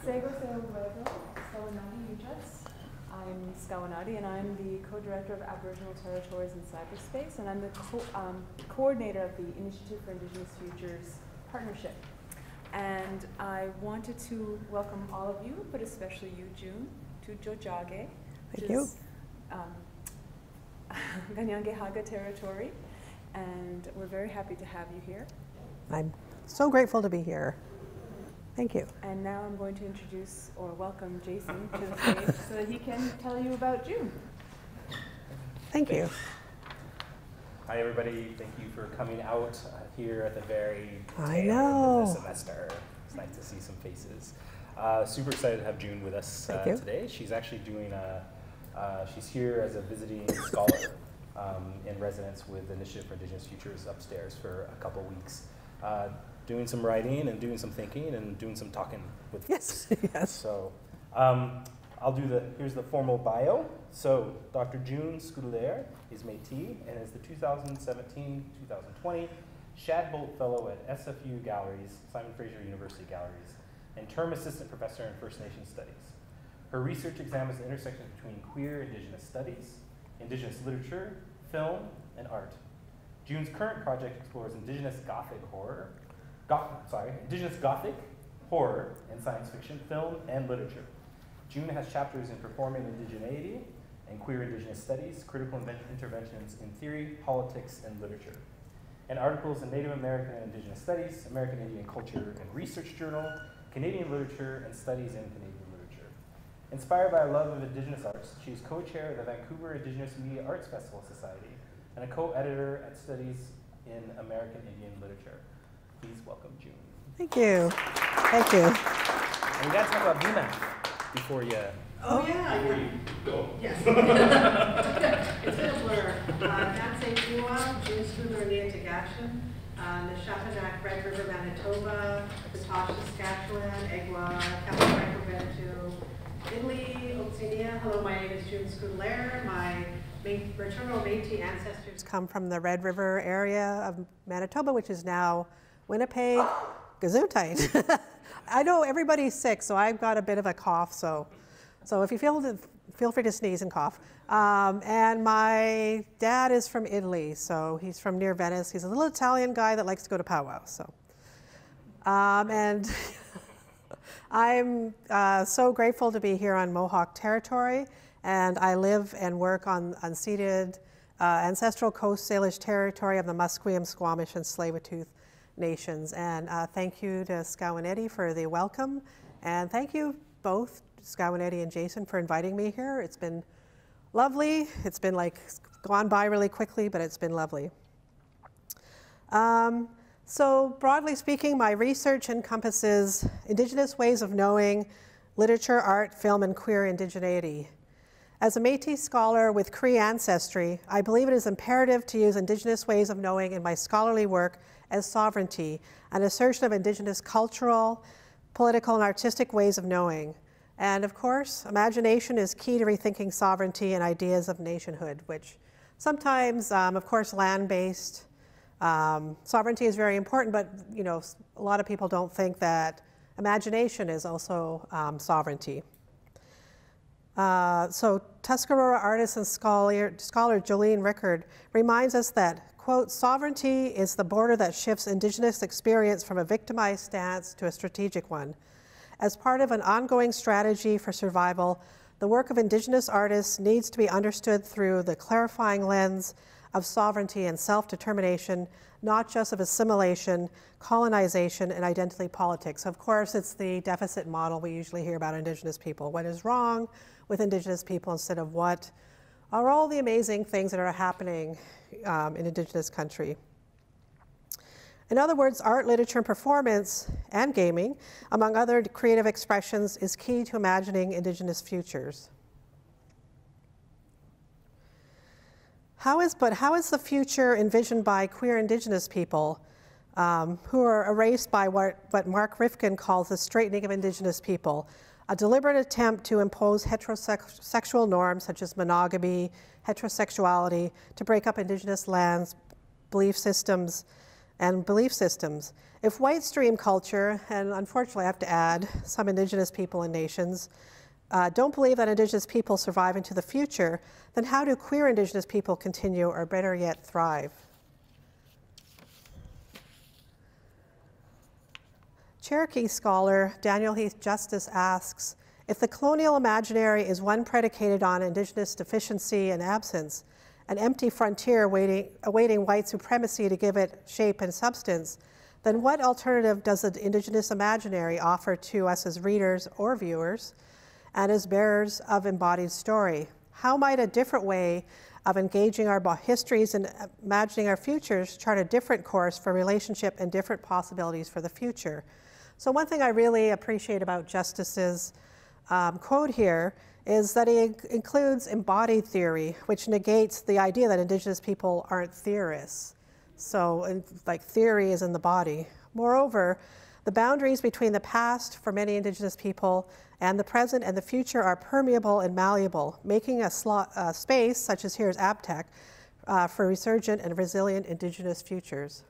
I'm Scudeler, and I'm the co-director of Aboriginal Territories in Cyberspace, and I'm the coordinator of the Initiative for Indigenous Futures Partnership. And I wanted to welcome all of you, but especially you, June, to Jojage, which is Ganyangehaga territory, and we're very happy to have you here. I'm so grateful to be here. Thank you. And now I'm going to introduce or welcome Jason to the stage so that he can tell you about June. Thank you. Hi everybody, thank you for coming out here at the very end of the semester. It's nice to see some faces. Super excited to have June with us today. She's actually doing she's here as a visiting scholar in residence with the Initiative for Indigenous Futures upstairs for a couple weeks. Doing some writing and doing some thinking and doing some talking with folks. Yes. So here's the formal bio. So Dr. June Scudeler is Métis and is the 2017-2020 Shadbolt Fellow at SFU Galleries, Simon Fraser University Galleries, and Term Assistant Professor in First Nation Studies. Her research examines the intersection between queer Indigenous studies, Indigenous literature, film, and art. June's current project explores Indigenous Gothic horror, and science fiction, film, and literature. June has chapters in performing indigeneity and queer Indigenous studies, critical interventions in theory, politics, and literature, and articles in Native American and Indigenous Studies, American Indian Culture and Research Journal, Canadian Literature, and Studies in Canadian Literature. Inspired by a love of Indigenous arts, she is co-chair of the Vancouver Indigenous Media Arts Festival Society and a co-editor at Studies in American Indian Literature. Please welcome June. Thank you. Thank you. And we got to talk about BMAF before you. Oh yeah. Before you go. Yes. It's been a blur. Natsay Kiwa, June Scudeler, Neatagashan, Neshapanak, Red River, Manitoba, Batoche, Saskatchewan, Egwa, Captain Franco, Italy, Oceania. Hello, my name is June Scudeler. My maternal Métis ancestors come from the Red River area of Manitoba, which is now Winnipeg. Gesundheit. I know everybody's sick, so I've got a bit of a cough, so if you feel free to sneeze and cough. And my dad is from Italy, so he's from near Venice. He's a little Italian guy that likes to go to powwow. So, and I'm so grateful to be here on Mohawk territory, and I live and work on unceded ancestral Coast Salish territory of the Musqueam, Squamish, and Tsleil-Waututh nations. And thank you to Scudeler for the welcome, and thank you both, Scudeler and Jason, for inviting me here. It's been lovely. It's been gone by really quickly, but it's been lovely. So broadly speaking, my research encompasses Indigenous ways of knowing, literature, art, film, and queer indigeneity. As a Métis scholar with Cree ancestry, I believe it is imperative to use Indigenous ways of knowing in my scholarly work as sovereignty, an assertion of Indigenous cultural, political, and artistic ways of knowing. And of course, imagination is key to rethinking sovereignty and ideas of nationhood, which sometimes, of course, land-based sovereignty is very important, but a lot of people don't think that imagination is also sovereignty. So Tuscarora artist and scholar Jolene Rickard reminds us that, quote, sovereignty is the border that shifts Indigenous experience from a victimized stance to a strategic one. As part of an ongoing strategy for survival, the work of Indigenous artists needs to be understood through the clarifying lens of sovereignty and self-determination, not just of assimilation, colonization, and identity politics. Of course, it's the deficit model we usually hear about Indigenous people. What is wrong with Indigenous people instead of what are all the amazing things that are happening in Indigenous country. In other words, art, literature, and performance, and gaming, among other creative expressions, is key to imagining Indigenous futures. How is the future envisioned by queer Indigenous people who are erased by what Mark Rifkin calls the straightening of Indigenous people, a deliberate attempt to impose heterosexual norms such as monogamy, heterosexuality, to break up Indigenous lands, belief systems, and belief systems. If white stream culture, and unfortunately I have to add some Indigenous people and nations, don't believe that Indigenous people survive into the future, then how do queer Indigenous people continue, or better yet, thrive? Cherokee scholar Daniel Heath Justice asks, if the colonial imaginary is one predicated on Indigenous deficiency and absence, an empty frontier awaiting white supremacy to give it shape and substance, then what alternative does the Indigenous imaginary offer to us as readers or viewers and as bearers of embodied story? How might a different way of engaging our histories and imagining our futures chart a different course for relationship and different possibilities for the future? So one thing I really appreciate about Justice's quote here is that he includes embodied theory, which negates the idea that Indigenous people aren't theorists. So like theory is in the body. Moreover, the boundaries between the past for many Indigenous people and the present and the future are permeable and malleable, making a space, such as here's AbTeC, for resurgent and resilient Indigenous futures.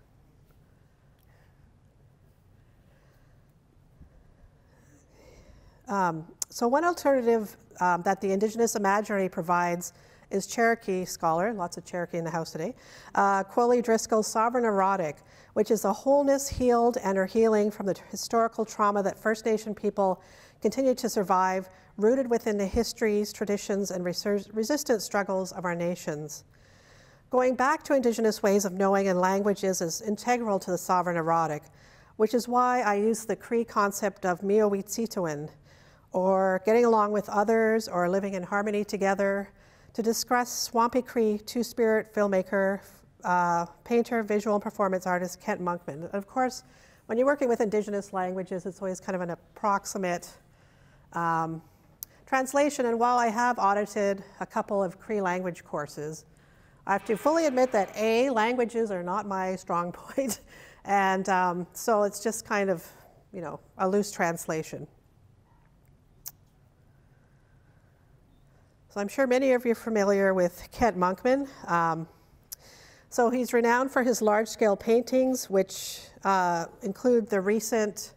So one alternative that the Indigenous imaginary provides is Cherokee scholar, lots of Cherokee in the house today, Quilly Driscoll's Sovereign Erotic, which is a wholeness healed and or healing from the historical trauma that First Nation people continue to survive, rooted within the histories, traditions, and resistance struggles of our nations. Going back to Indigenous ways of knowing and languages is integral to the Sovereign Erotic, which is why I use the Cree concept of miyo-wîcêhtowin, or getting along with others, or living in harmony together, to discuss Swampy Cree two-spirit filmmaker, painter, visual and performance artist Kent Monkman. Of course, when you're working with Indigenous languages, it's always kind of an approximate translation, and while I have audited a couple of Cree language courses, I have to fully admit that languages are not my strong point, and so it's just kind of, a loose translation. So I'm sure many of you are familiar with Kent Monkman. So he's renowned for his large-scale paintings, which include the recent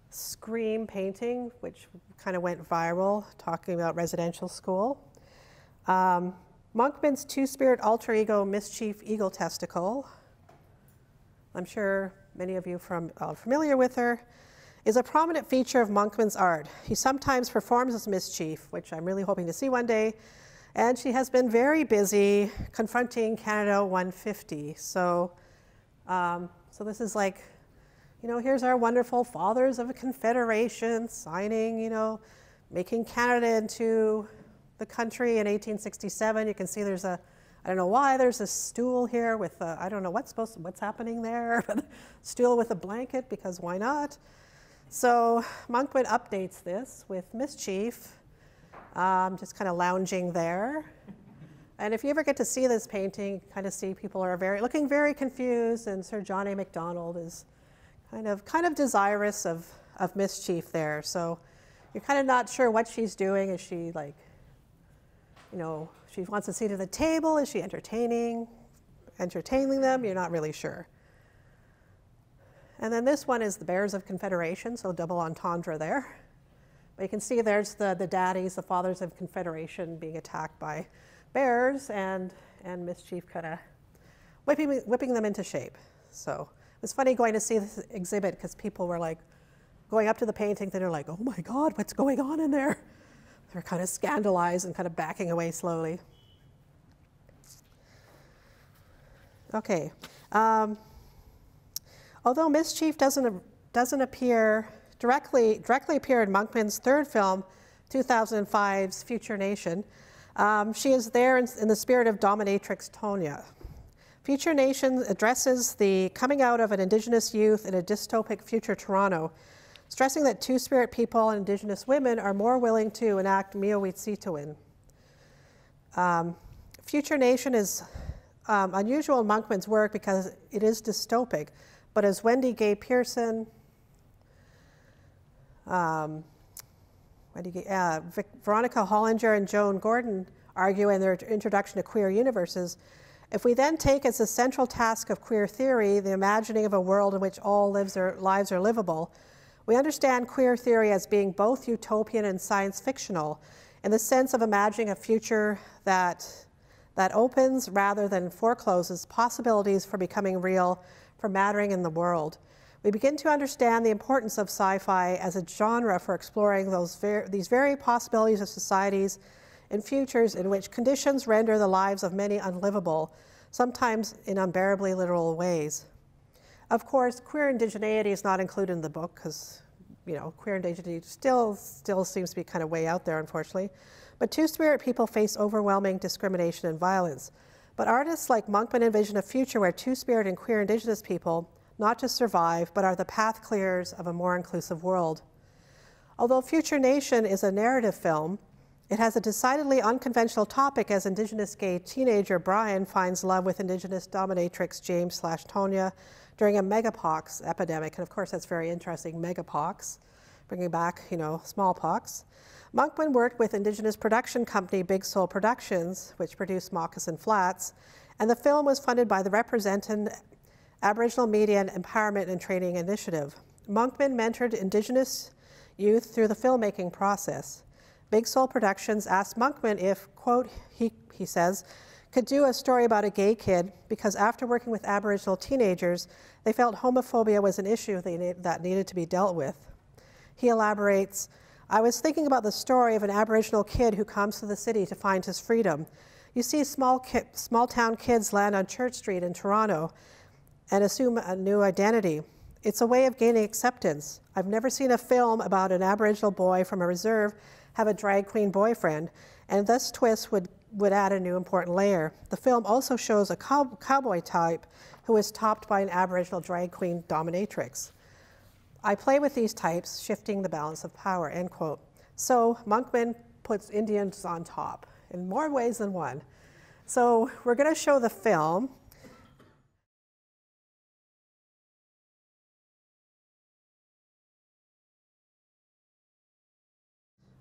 Scream painting, which kind of went viral, talking about residential school. Monkman's two-spirit alter ego, Mischief Eagle Testicle, I'm sure many of you are familiar with her, is a prominent feature of Monkman's art. He sometimes performs as Mischief, which I'm really hoping to see one day, and she has been very busy confronting Canada 150. So this is like, here's our wonderful Fathers of a Confederation signing, making Canada into the country in 1867. You can see there's I don't know why there's a stool here with I don't know what's happening there, but a stool with a blanket, because why not? So Monkman updates this with Mischief, just kind of lounging there. And if you ever get to see this painting, kind of see people are looking very confused, and Sir John A. Macdonald is kind of desirous of Mischief there. So you're kind of not sure what she's doing. Is she like, she wants a seat at the table? Is she entertaining them? You're not really sure. And then this one is the Bears of Confederation, so double entendre there. But you can see there's the daddies, the Fathers of Confederation, being attacked by bears, and Mischief kind of whipping them into shape. So it was funny going to see this exhibit, because people were like going up to the paintings and they're like, oh my God, what's going on in there? They're kind of scandalized and kind of backing away slowly. Okay. Although Mischief doesn't directly appear in Monkman's third film, 2005's Future Nation, she is there in the spirit of dominatrix Tonya. Future Nation addresses the coming out of an Indigenous youth in a dystopic future Toronto, stressing that two-spirit people and Indigenous women are more willing to enact miyo-wîcêhtowin. Future Nation is unusual in Monkman's work because it is dystopic, but as Wendy Gay Pearson, Veronica Hollinger and Joan Gordon argue in their introduction to Queer Universes, If we then take as the central task of queer theory the imagining of a world in which all lives are livable, we understand queer theory as being both utopian and science fictional, in the sense of imagining a future that opens rather than forecloses possibilities for becoming real, for mattering in the world. We begin to understand the importance of sci-fi as a genre for exploring these very possibilities of societies and futures in which conditions render the lives of many unlivable, sometimes in unbearably literal ways. Of course, queer indigeneity is not included in the book because, queer indigeneity still seems to be kind of way out there, unfortunately. But Two-Spirit people face overwhelming discrimination and violence. But artists like Monkman envision a future where Two-Spirit and queer Indigenous people not just survive, but are the path clearers of a more inclusive world. Although Future Nation is a narrative film, it has a decidedly unconventional topic as Indigenous gay teenager Brian finds love with Indigenous dominatrix James/Tonya during a megapox epidemic. And of course, that's very interesting, megapox, bringing back, smallpox. Monkman worked with Indigenous production company Big Soul Productions, which produced Moccasin Flats, and the film was funded by the Represented Aboriginal Media and Empowerment and Training Initiative. Monkman mentored Indigenous youth through the filmmaking process. Big Soul Productions asked Monkman if, quote, he says, could do a story about a gay kid because after working with Aboriginal teenagers, they felt homophobia was an issue that needed to be dealt with. He elaborates, I was thinking about the story of an Aboriginal kid who comes to the city to find his freedom. You see small town kids land on Church Street in Toronto and assume a new identity. It's a way of gaining acceptance. I've never seen a film about an Aboriginal boy from a reserve have a drag queen boyfriend, and this twist would add a new important layer. The film also shows a cowboy type who is topped by an Aboriginal drag queen dominatrix. I play with these types, shifting the balance of power, end quote. So Monkman puts Indians on top in more ways than one. So we're going to show the film.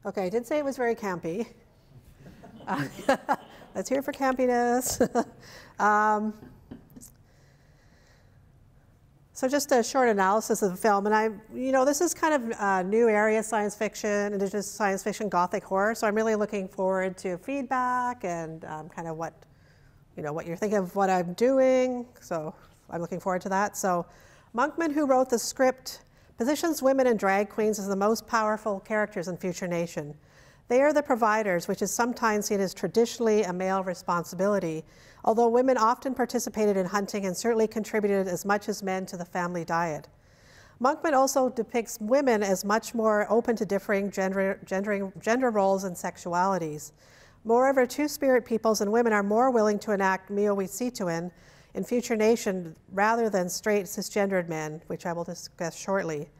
Okay, I did say it was very campy. Let's hear it for campiness. So just a short analysis of the film, and this is kind of a new area, science fiction, Indigenous science fiction, Gothic horror. So I'm really looking forward to feedback and kind of what you're thinking of what I'm doing. So I'm looking forward to that. So Monkman, who wrote the script, positions women and drag queens as the most powerful characters in Future Nation. They are the providers, which is sometimes seen as traditionally a male responsibility, although women often participated in hunting and certainly contributed as much as men to the family diet. Monkman also depicts women as much more open to differing gender roles and sexualities. Moreover, Two-Spirit peoples and women are more willing to enact miyo-wîcêhtowin in Future Nation rather than straight cisgendered men, which I will discuss shortly.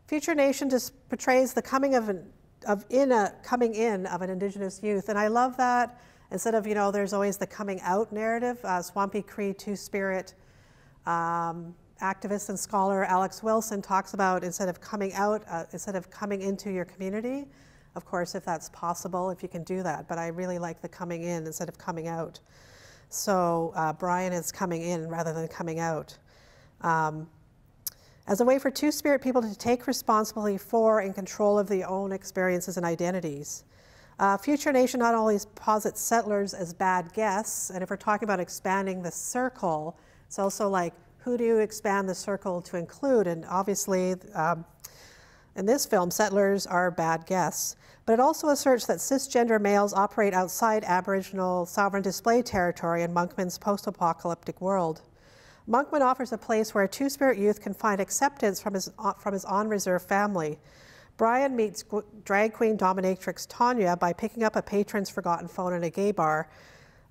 Future Nation just portrays the coming in of an Indigenous youth, and I love that. Instead of, there's always the coming out narrative. Swampy Cree Two-Spirit activist and scholar Alex Wilson talks about instead of coming out, instead of coming into your community. Of course, if that's possible, if you can do that, but I really like the coming in instead of coming out. So Brian is coming in rather than coming out. As a way for Two-Spirit people to take responsibility for and control of their own experiences and identities. Future Nation not only posits settlers as bad guests, and if we're talking about expanding the circle, it's also like, who do you expand the circle to include? And obviously, in this film, settlers are bad guests. But it also asserts that cisgender males operate outside Aboriginal sovereign display territory in Monkman's post-apocalyptic world. Monkman offers a place where a Two-Spirit youth can find acceptance from his on-reserve family. Brian meets drag queen dominatrix Tonya by picking up a patron's forgotten phone in a gay bar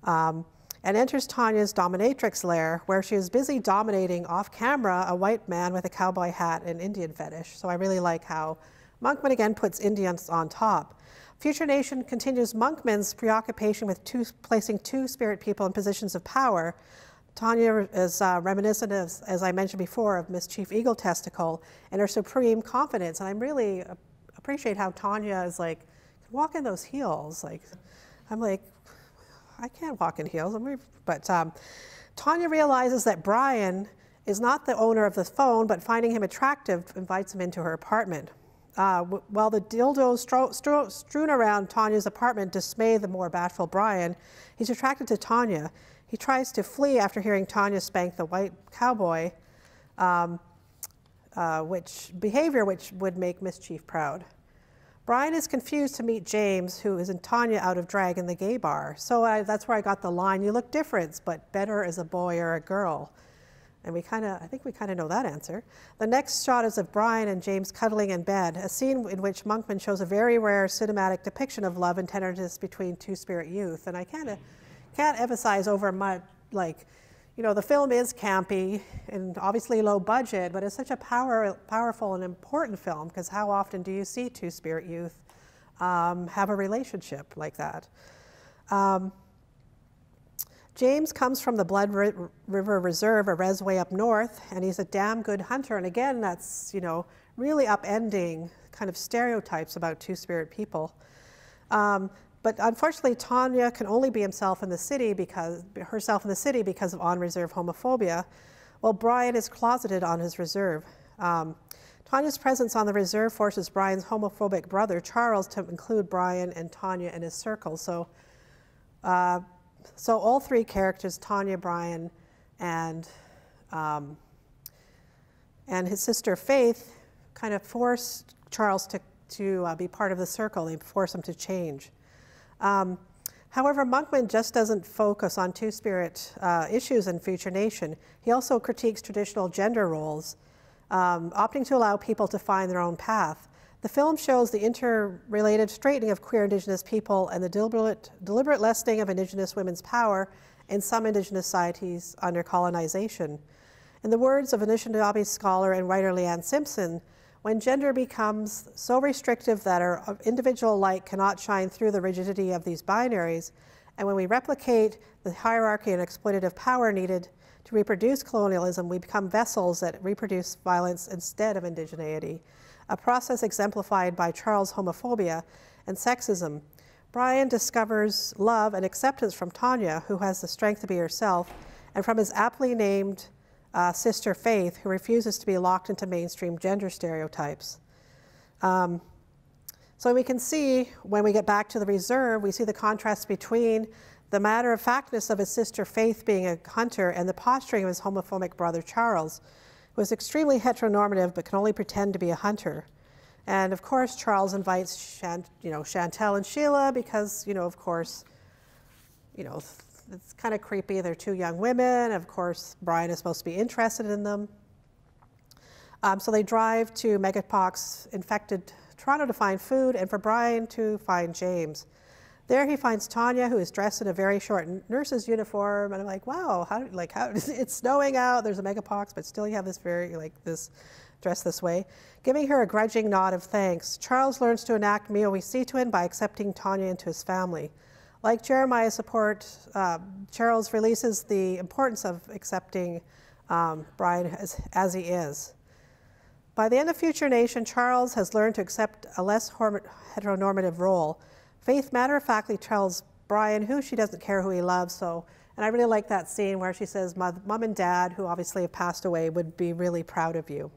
and enters Tonya's dominatrix lair, where she is busy dominating off-camera a white man with a cowboy hat and Indian fetish. So I really like how Monkman again puts Indians on top. Future Nation continues Monkman's preoccupation with placing Two-Spirit people in positions of power. Tonya is reminiscent of, as I mentioned before, of Miss Chief Eagle Testicle and her supreme confidence. And I really appreciate how Tonya is like, walk in those heels. Like, I'm like, I can't walk in heels. But Tanya realizes that Brian is not the owner of the phone, but finding him attractive, invites him into her apartment. While the dildos strewn around Tanya's apartment dismay the more bashful Brian, he's attracted to Tanya. He tries to flee after hearing Tanya spank the white cowboy, which would make Mischief proud. Brian is confused to meet James, who is in Tanya out of drag in the gay bar. So that's where I got the line, "You look different, but better as a boy or a girl." And I think we kind of know that answer. The next shot is of Brian and James cuddling in bed, a scene in which Monkman shows a very rare cinematic depiction of love and tenderness between two-spirit youth. And I can't emphasize over much, like, you know, the film is campy and obviously low budget, but it's such a powerful and important film, because how often do you see two-spirit youth have a relationship like that? James comes from the Blood River Reserve, a res way up north, and he's a damn good hunter. And again, that's, you know, really upending kind of stereotypes about two-spirit people. But unfortunately, Tanya can only be herself in the city because of on-reserve homophobia, while Brian is closeted on his reserve. Tanya's presence on the reserve forces Brian's homophobic brother, Charles, to include Brian and Tanya in his circle. So all three characters, Tanya, Brian, and his sister Faith, kind of forced Charles to be part of the circle. They force him to change. However, Monkman just doesn't focus on two-spirit issues in Future Nation. He also critiques traditional gender roles, opting to allow people to find their own path. The film shows the interrelated straightening of queer Indigenous people and the deliberate lessening of Indigenous women's power in some Indigenous societies under colonization. In the words of Anishinaabe scholar and writer Leanne Simpson, when gender becomes so restrictive that our individual light cannot shine through the rigidity of these binaries, and when we replicate the hierarchy and exploitative power needed to reproduce colonialism, we become vessels that reproduce violence instead of indigeneity, a process exemplified by Charles' homophobia and sexism. Brian discovers love and acceptance from Tanya, who has the strength to be herself, and from his aptly named sister Faith, who refuses to be locked into mainstream gender stereotypes. So we can see, when we get back to the reserve, we see the contrast between the matter-of-factness of his sister Faith being a hunter and the posturing of his homophobic brother Charles, who is extremely heteronormative but can only pretend to be a hunter. And of course, Charles invites Chantel and Sheila because, of course, it's kind of creepy. They're two young women. Of course, Brian is supposed to be interested in them. So they drive to megapox-infected Toronto to find food, and for Brian to find James. There he finds Tanya, who is dressed in a very short nurse's uniform, and I'm like, wow, how it's snowing out, there's a megapox, but still you have this dress this way. Giving her a grudging nod of thanks, Charles learns to enact miyo-wîcêhtowin by accepting Tanya into his family. Like Jeremiah's support, Charles releases the importance of accepting Brian as he is. By the end of Future Nation, Charles has learned to accept a less heteronormative role. Faith matter-of-factly tells Brian who she doesn't care who he loves, and I really like that scene where she says, Mom and Dad, who obviously have passed away, would be really proud of you.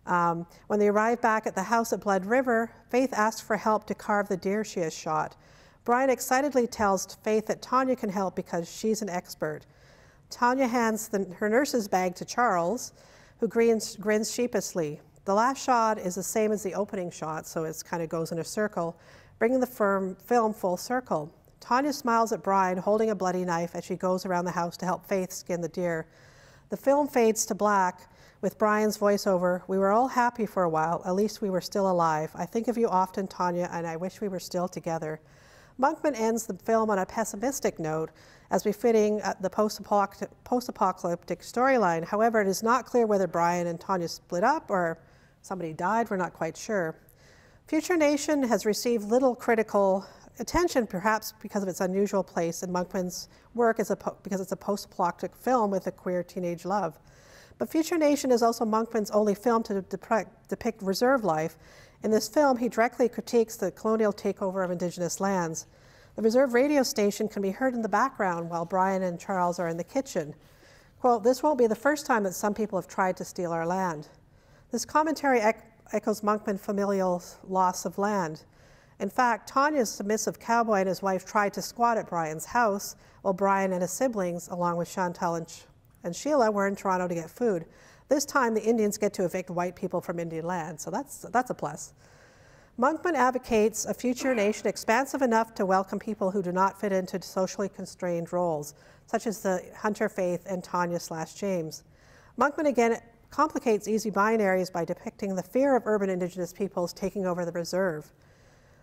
When they arrive back at the house at Blood River, Faith asks for help to carve the deer she has shot. Brian excitedly tells Faith that Tanya can help because she's an expert. Tanya hands her nurse's bag to Charles, who grins sheepishly. The last shot is the same as the opening shot, so it kind of goes in a circle, bringing the film full circle. Tanya smiles at Brian, holding a bloody knife as she goes around the house to help Faith skin the deer. The film fades to black with Brian's voiceover, "We were all happy for a while, at least we were still alive. I think of you often, Tanya, and I wish we were still together." Monkman ends the film on a pessimistic note, as befitting the post-apocalyptic storyline. However, it is not clear whether Brian and Tanya split up or somebody died. We're not quite sure. Future Nation has received little critical attention, perhaps because of its unusual place in Monkman's work because it's a post-apocalyptic film with a queer teenage love. But Future Nation is also Monkman's only film to depict reserve life. In this film, he directly critiques the colonial takeover of Indigenous lands. The reserve radio station can be heard in the background while Brian and Charles are in the kitchen. Quote, "This won't be the first time that some people have tried to steal our land." This commentary echoes Monkman's familial loss of land. In fact, Tanya's submissive cowboy and his wife tried to squat at Brian's house while Brian and his siblings, along with Chantal and Sheila, were in Toronto to get food. This time, the Indians get to evict white people from Indian land, so that's a plus. Monkman advocates a future nation expansive enough to welcome people who do not fit into socially constrained roles, such as the Hunter Faith and Tanya/James. Monkman again complicates easy binaries by depicting the fear of urban Indigenous peoples taking over the reserve.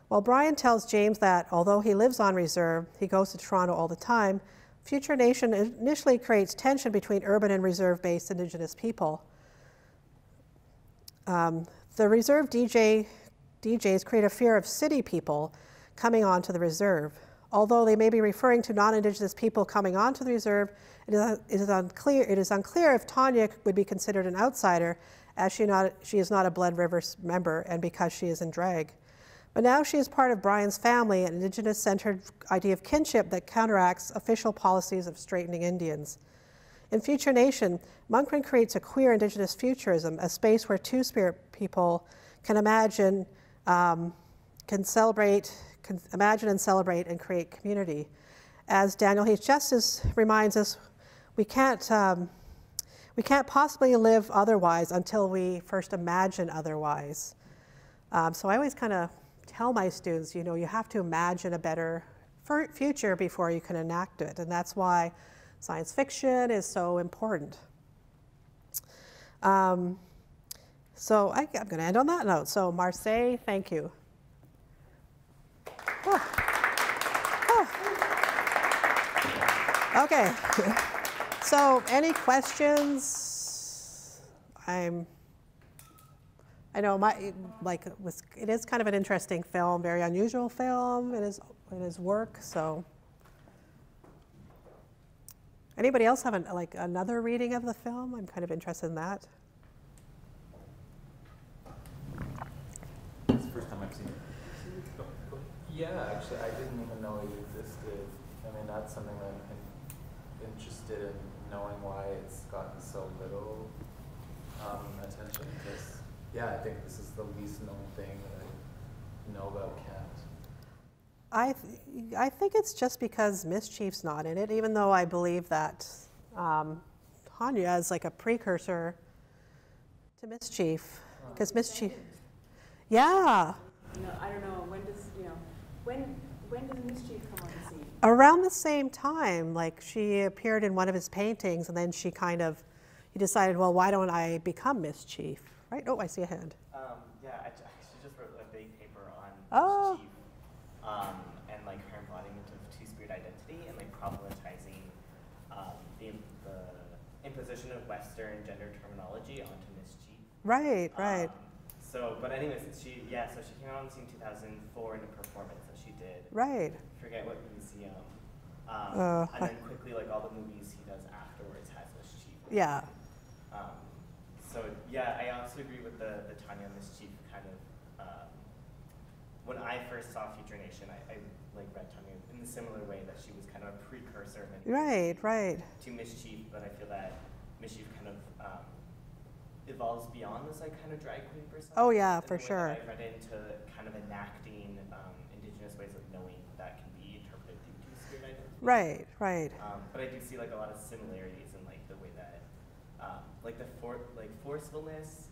While Brian tells James that, although he lives on reserve, he goes to Toronto all the time, Future Nation initially creates tension between urban and reserve-based Indigenous people. The reserve DJs create a fear of city people coming onto the reserve. Although they may be referring to non-Indigenous people coming onto the reserve, it is unclear if Tanya would be considered an outsider, as she is not a Blood River member and because she is in drag. But now she is part of Brian's family, an Indigenous-centered idea of kinship that counteracts official policies of straightening Indians. In Future Nation, Monkman creates a queer Indigenous futurism, a space where two-spirit people can imagine and celebrate and create community. As Daniel Heath Justice reminds us, we can't possibly live otherwise until we first imagine otherwise. So I always kind of tell my students, you know, you have to imagine a better future before you can enact it, and that's why science fiction is so important. So I'm going to end on that note. So Marseille, thank you. Oh. Oh. Okay. So any questions? I know it is kind of an interesting film, very unusual film in his work. So, anybody else have another reading of the film? I'm kind of interested in that. It's the first time I've seen it. Yeah, actually, I didn't even know it existed. I mean, that's something that I'm interested in knowing why it's gotten so little attention. Because yeah, I think this is the least known thing that I know about Kent. I think it's just because Mischief's not in it, even though I believe that Tanya is like a precursor to Mischief. Because Mischief, yeah. No, I don't know. When does Mischief come on the scene? Around the same time, like she appeared in one of his paintings, and then he decided, well, why don't I become Mischief? Right? Oh, I see a hand. Yeah, she just wrote a big paper on Oh. Mischief, and like her embodiment of two-spirit identity and like problematizing the imposition of Western gender terminology onto Mischief. Right, right. But anyways, she came out on scene 2004 in a performance that she did. Right. Forget what museum. And then quickly, like all the movies he does afterwards has Mischief. Yeah. So yeah, I also agree with the Tanya Mischief kind of. When I first saw Future Nation, I like read Tanya in the similar way that she was kind of a precursor to Mischief, but I feel that Mischief kind of evolves beyond this like kind of drag queen persona. Oh yeah, for sure. I read into kind of enacting Indigenous ways of knowing that can be interpreted through two-spirit identity. Right, right. But I do see like a lot of similarities in like the way that like the forcefulness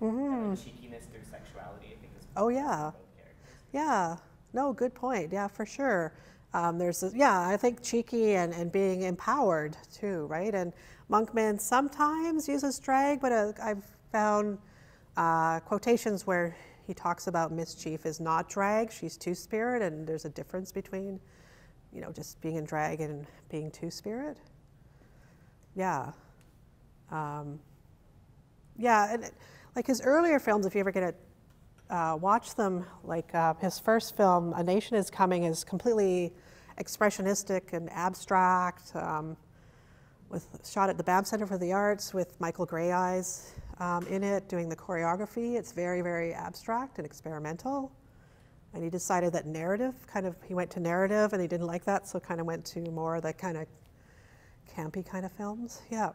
and cheekiness through sexuality, I think is Oh yeah. both characters. Yeah. No, good point. Yeah, for sure. I think cheeky and being empowered too, right? And Monkman sometimes uses drag, but I've found quotations where he talks about Mischief is not drag, she's two-spirit, and there's a difference between, just being in drag and being two-spirit. Yeah. And like his earlier films, if you ever get to watch them, like his first film, A Nation Is Coming, is completely expressionistic and abstract, shot at the BAM Center for the Arts with Michael Grey Eyes in it, doing the choreography. It's very, very abstract and experimental. And he decided that narrative, he went to narrative and he didn't like that, so kind of went to more the kind of campy kind of films. Yeah.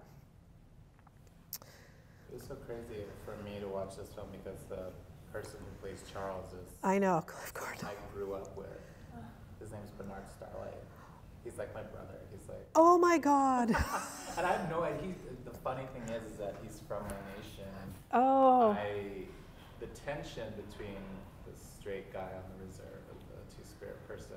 It was so crazy for me to watch this film because the person who plays Charles is... I know, Cliff Cardinal. I grew up with. His name's Bernard Starlight. He's like my brother. He's like... Oh my God. And I have no idea. The funny thing is that he's from my nation. Oh. The tension between the straight guy on the reserve and the two-spirit person,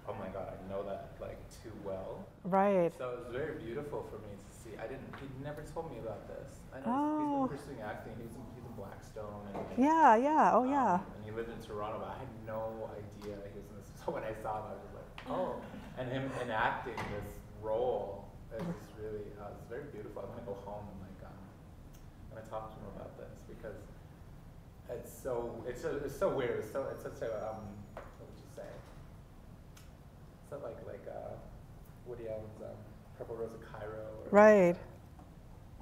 oh my God, I know that like too well. Right. So it was very beautiful for me to see. He never told me about this. I know he's been pursuing acting. He's in Blackstone. And Yeah. Oh, yeah. And he lived in Toronto, but I had no idea he was in this. So when I saw him, I was just like, oh. And him enacting this role, it was really, it's very beautiful. I'm gonna go home and like, I'm gonna talk to him about this because it's so weird. It's such a, what would you say? It's not like Woody Allen's Purple Rose of Cairo. Or Right.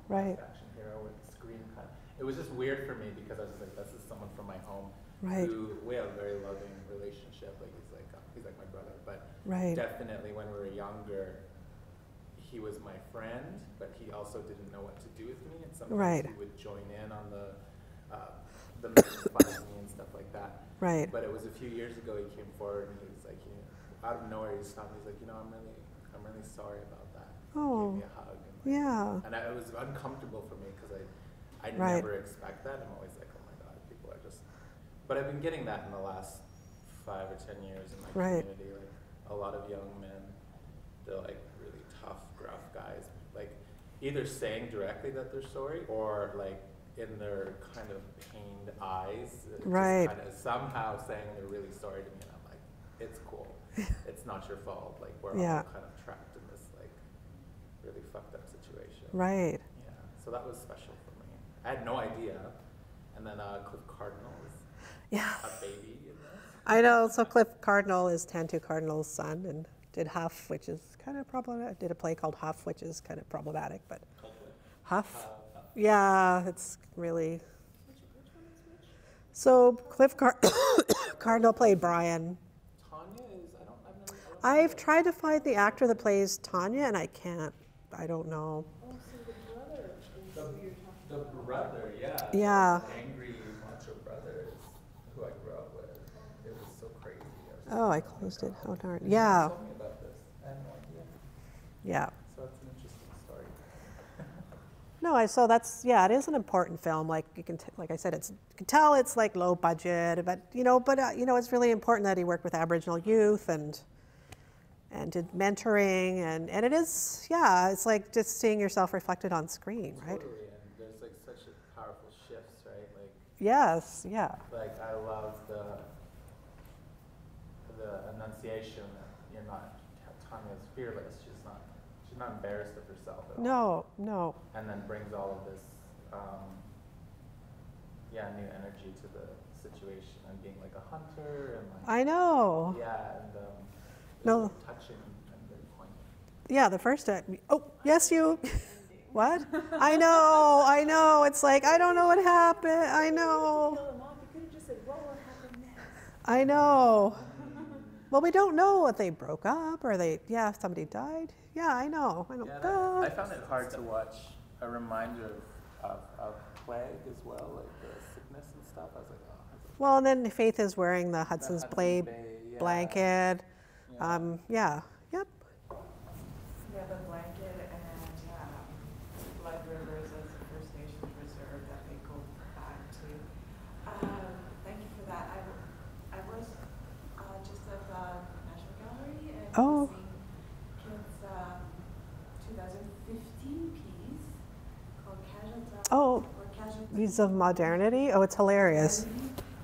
Action hero with screen cut. It was just weird for me because I was just like, this is someone from my home. Right. Who we have a very loving relationship. Like he's like my brother. But Right. definitely when we were younger, he was my friend, but he also didn't know what to do with me, and sometimes Right. he would join in on the making fun of me and stuff like that. Right. But it was a few years ago he came forward and he was like, out of nowhere he stopped. He's like, I'm really sorry about that. Oh. He gave me a hug. Yeah. And it was uncomfortable for me because I Right. never expect that. I'm always like, oh my God, people are just. But I've been getting that in the last 5 or 10 years in my Right. community. Like a lot of young men, they're like really tough, gruff guys. Like either saying directly that they're sorry or like in their kind of pained eyes, Right. just kind of somehow saying they're really sorry to me. And I'm like, it's cool. It's not your fault. Like we're Yeah. all kind of trapped in this like really fucked up situation. Right. Yeah, so that was special for me. I had no idea. And then Cliff Cardinal was Yeah. a baby in this. I know. So Cliff Cardinal is Tantu Cardinal's son and did Huff, which is kind of problematic. Did a play called Huff, which is kind of problematic, but Huff. Yeah, it's really. So Cliff Cardinal played Brian. Tanya is, I've tried to find the actor that plays Tanya, and I can't. I don't know. Oh, so the brother is who you're talking The about. brother, yeah. Yeah. The angry macho brother is who I grew up with. It was so crazy. Oh, I closed it. Oh darn. Yeah. You told me about this. I had no idea. Yeah. So it's an interesting story. No, so that's, it is an important film. Like you can, like I said, you can tell it's like low budget, but it's really important that he worked with Aboriginal youth and did mentoring, and it is, it's like just seeing yourself reflected on screen, right? Totally, and there's like such a powerful shifts, right? Like, Yes, yeah. like I love the enunciation that you're not, Tanya's fearless. She's not embarrassed of herself at all. No. And then brings all of this, new energy to the situation and being like a hunter and like. I know. Yeah, and No. really touching and very poignant. Yeah, the first time. Oh, yes, you. What? I know. It's like, I don't know what happened. I know. Kill him off. You could have just said, what will happen next? I know. Well, we don't know if they broke up or somebody died. Yeah, I know. Yeah, I found it hard to watch a reminder of plague as well, like the sickness and stuff. I was like, oh. Well, and then Faith is wearing the Hudson's Bay yeah. blanket. Yeah. Yep. Yeah, the blanket and Blood Rivers as a First Nations reserve that they go back to. Thank you for that. I was just at the National Gallery and Oh. seeing kids' 2015 piece called Casualty. Oh, Or Casualty. Views of Modernity. Oh, it's hilarious.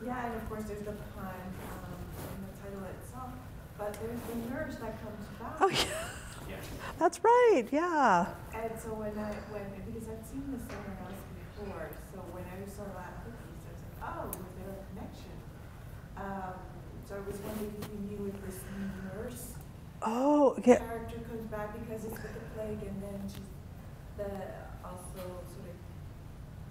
Yeah, and of course there's the pun in the title itself, but there's the nurse that comes back. Oh, yeah. That's right. Yeah. And so because I've seen this somewhere else before, so when I saw that piece, I was like, oh, was there a connection? So I was wondering if you knew if this nurse Oh, yeah. character comes back because it's with the plague, and then she's also sort of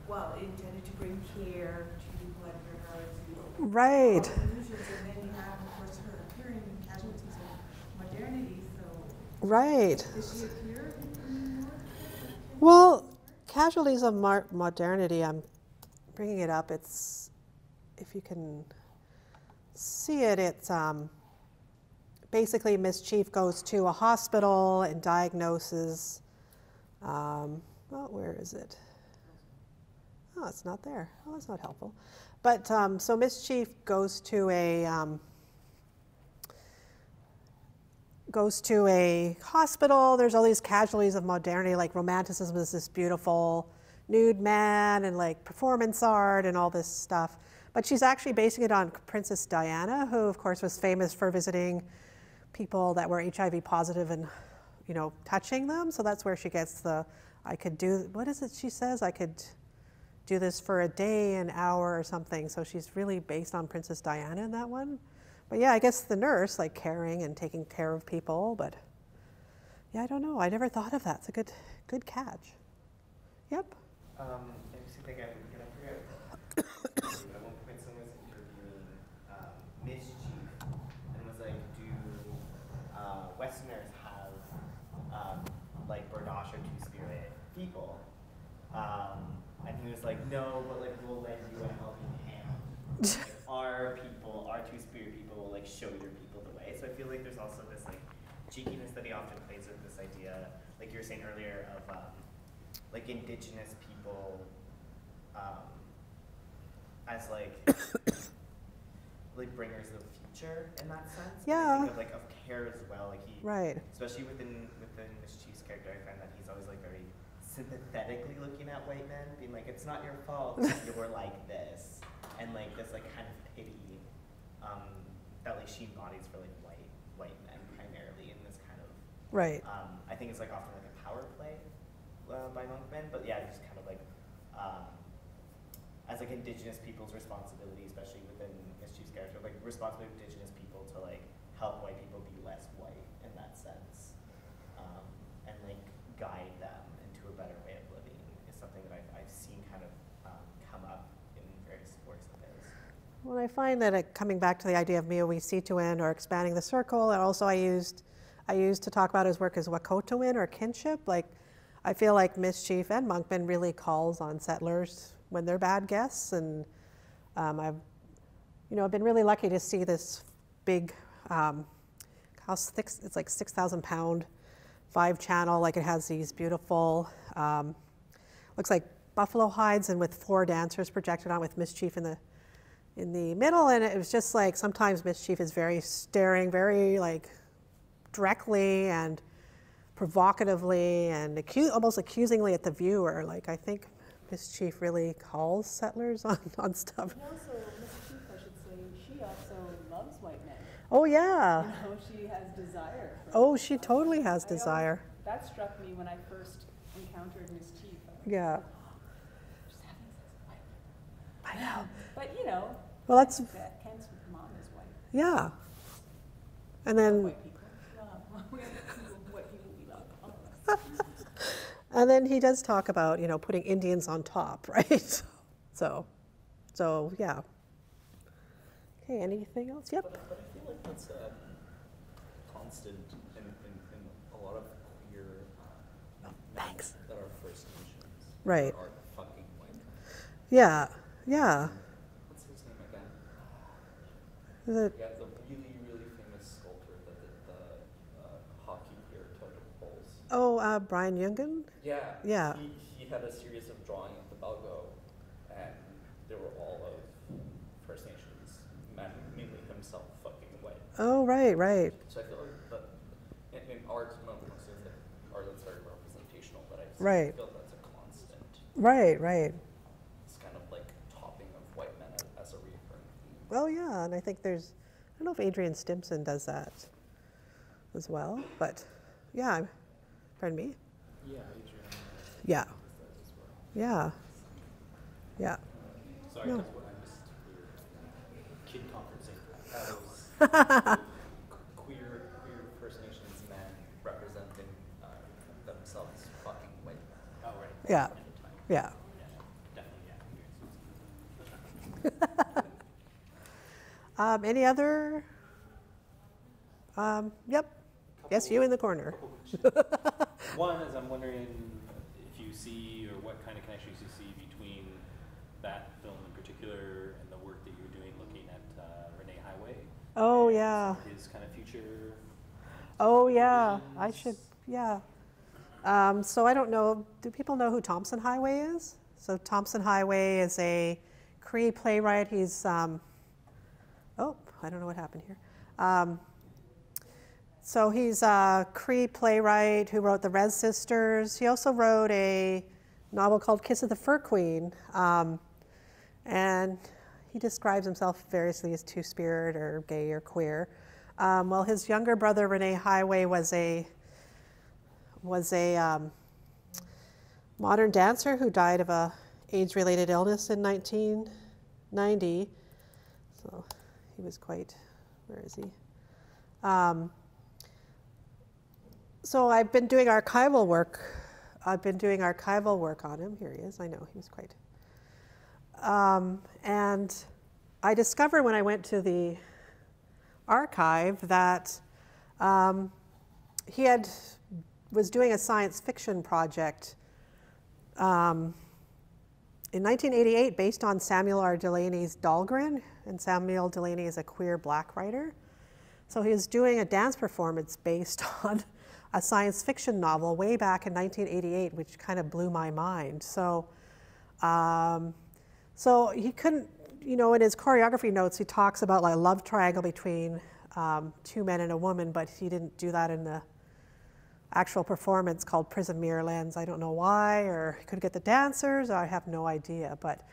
well, intended to bring care to people at regards to Right. solutions, and then you have, of course, her appearing in Casualties of Modernity. So, Right. does she appear in more? Well, Casualties of Modernity, I'm bringing it up. It's, if you can see it, it's basically Miss Chief goes to a hospital and diagnoses, well, where is it? Oh, it's not there. Oh, that's not helpful. But so Miss Chief goes to a hospital. There's all these casualties of modernity, like romanticism is this beautiful nude man and like performance art and all this stuff. But she's actually basing it on Princess Diana, who of course was famous for visiting people that were HIV positive and, you know, touching them. So that's where she gets the, I could do, what is it she says? I could do this for a day, an hour or something. So she's really based on Princess Diana in that one. But yeah, I guess the nurse, like caring and taking care of people, but yeah, I don't know. I never thought of that. It's a good catch. Yep. I just think I forget. At one point, someone was interviewing Miss Chief and was like, "Do Westerners have like Berdache or Two-Spirit people?" And he was like, "No, but like we'll lend you a helping hand. Like, our people, our Two-Spirit people will like show your people the way." So I feel like there's also this like cheekiness that he often plays with this idea, like you were saying earlier, of like Indigenous people as like like bringers of the future in that sense. Yeah. I think of like of care as well. Like he, Right. especially within Miss Chief's character, I find that he's always like very sympathetically looking at white men, being like, "It's not your fault that you're like this," and like this like kind of pity that like she embodies for like white men primarily in this kind of Right. I think it's like often like a power play by Monkman, but yeah, just kind of like as like Indigenous people's responsibility, especially within Miss Chief's character, like responsibility of Indigenous people to like help white people be less white in that sense, and like guide them into a better way of living is something that I've seen kind of come up in various works of his. Well, I find that coming back to the idea of miyo-wîcêhtowin or expanding the circle, and also I used to talk about his work as wîcêhtowin or kinship. Like, I feel like Miss Chief and Monkman really calls on settlers when they're bad guests, and I've been really lucky to see this big house. It's like 6,000 pound, 5-channel. Like it has these beautiful, looks like buffalo hides, and with 4 dancers projected on with Miss Chief in the middle. And it was just like sometimes Miss Chief is very staring, very like directly and provocatively and almost accusingly at the viewer. Like I think Miss Chief really calls settlers on stuff. And also, Miss Chief, I should say, she also loves white men. Oh yeah. You know, she has desire. Oh, she totally has desire. That struck me when I first encountered Miss Chief. Yeah. Just having sex with white men. I know. But you know, Well, that's Ken's mom is white. yeah. And then White people love. White people we love. All of us. and then he does talk about, putting Indians on top, right? So yeah. Okay, anything else? Yep. But I feel like that's a constant in a lot of queer men Thanks. that are First Nations. Right. Are fucking white. Yeah. Yeah. What's his name again? The, Yeah, the really, really famous sculptor that did the hockey player totem poles. Brian Jungen? Yeah. Yeah. He had a series of drawing of the Belgo, and they were all of First Nations men, mainly himself fucking white. Oh, right. So I feel like that in art, not necessarily that art that's very representational, but I Right. feel that's a constant. Right. It's kind of like topping of white men as a recurring theme. Well, yeah, and I think I don't know if Adrian Stimson does that as well, but yeah, pardon me? Yeah, Adrian. Yeah. Does that as well. Yeah. Sorry, No. that's what I missed. Kid conferencing. Queer First Nations men representing themselves fucking white men. Oh, right. Yeah. In the time. Yeah. Definitely. Any other? Yep. Yes, you in the corner. One is I'm wondering if you see, or what kind of connections you see between that film in particular and the work that you're doing looking at Renee Highway. Oh, and yeah. his kind of future. Oh, yeah. visions. I should, yeah. So I don't know, do people know who Thompson Highway is? So Thompson Highway is a Cree playwright. He's, oh, I don't know what happened here. So he's a Cree playwright who wrote The Red Sisters. He also wrote a novel called Kiss of the Fur Queen. And he describes himself variously as two-spirit or gay or queer. Well, his younger brother, Renee Highway, was a modern dancer who died of a AIDS-related illness in 1990. So he was quite, where is he? So I've been doing archival work. I've been doing archival work on him. Here he is. I know, he was quite. And I discovered when I went to the archive that he was doing a science fiction project in 1988 based on Samuel R. Delaney's Dahlgren, and Samuel Delaney is a queer black writer. So he was doing a dance performance based on a science fiction novel way back in 1988, which kind of blew my mind. So, so he couldn't, you know, in his choreography notes, he talks about like a love triangle between two men and a woman, but he didn't do that in the actual performance called Prism Mirror Lens. I don't know why, or he couldn't get the dancers, or I have no idea. But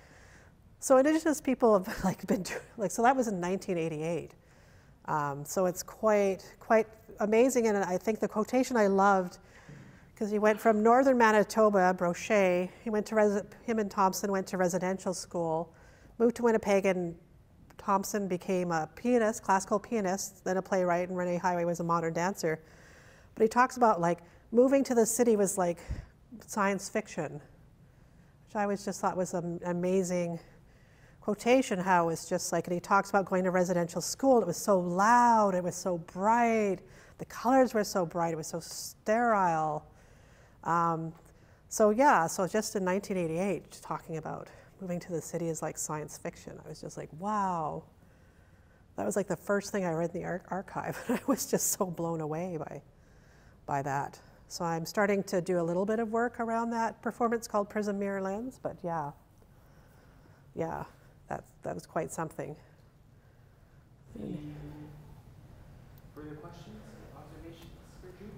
so Indigenous people have like been like, so that was in 1988. So it's quite amazing, and I think the quotation I loved, because he went from northern Manitoba, Brochet, him and Thompson went to residential school, moved to Winnipeg, and Thompson became a pianist, classical pianist, then a playwright, and Renee Highway was a modern dancer. But he talks about like moving to the city was like science fiction, which I just thought was an amazing quotation, how it was just like, and he talks about going to residential school, it was so loud, it was so bright, the colors were so bright, it was so sterile. So yeah, so just in 1988, talking about moving to the city is like science fiction. I was just like, wow. That was like the first thing I read in the archive. I was just so blown away by that. So I'm starting to do a little bit of work around that performance called Prism Mirror Lens, but yeah, that was quite something. Any further questions, observations for June?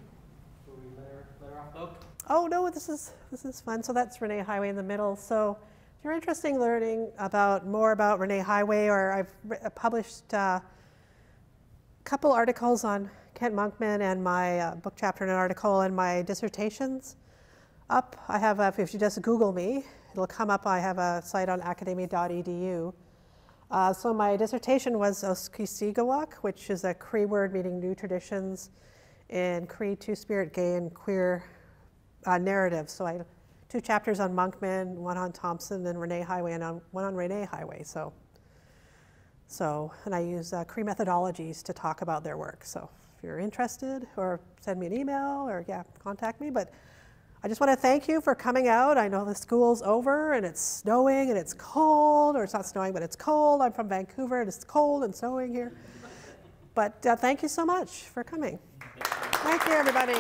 Before we let her off the hook? Oh no, this is fun. So that's Renee Highway in the middle. So if you're interested in learning more about Renee Highway, or I've published a couple articles on Kent Monkman and my book chapter and an article and my dissertations up. I have, if you just Google me, it'll come up. I have a site on academy.edu. So my dissertation was Oskisigawak, which is a Cree word meaning new traditions in Cree two-spirit, gay, and queer narrative. So I have 2 chapters on Monkman, 1 on Thompson, and Renee Highway, and 1 on Renee Highway. And I use Cree methodologies to talk about their work. So if you're interested, or send me an email, or contact me. But I just want to thank you for coming out. I know the school's over, and it's snowing, and it's cold, or it's not snowing, but it's cold. I'm from Vancouver, and it's cold and snowing here. But thank you so much for coming. Thank you, everybody.